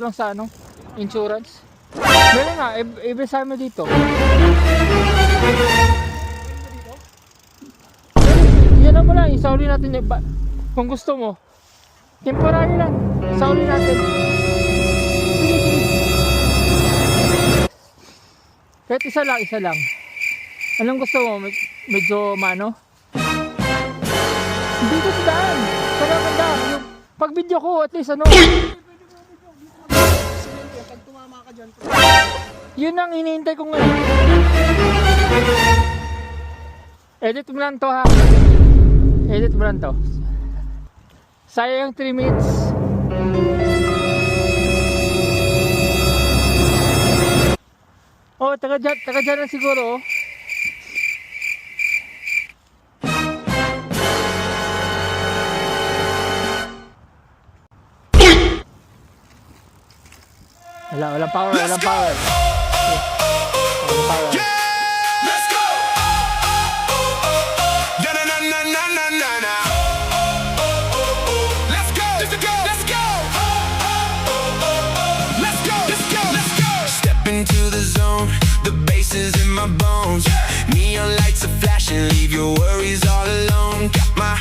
lang sa ano, insurance. Meron nga, ibigay mo dito. Yan mo lang, isauli natin kung gusto mo. Temporary lang, isauli natin. Sige, sige. Kahit isa lang. Anong gusto mo? Medyo mano? Dito sa daan. Sana maganda. Pag video ko, at least ano. Pag tumama ka dyan, Yun ang hinihintay ko ngayon. Edit mo lang to ha. Edit mo lang to. Sayang 3 minutes. Oh, taga dyan na siguro oh. Walang power. Walang power. Let's go. Yeah, na na na na na na na. Let's go. Let's go. Let's go. Let's go. Let's go. Let's go. Step into the zone. The bass is in my bones. Neon lights are flashing. Leave your worries all alone. Got my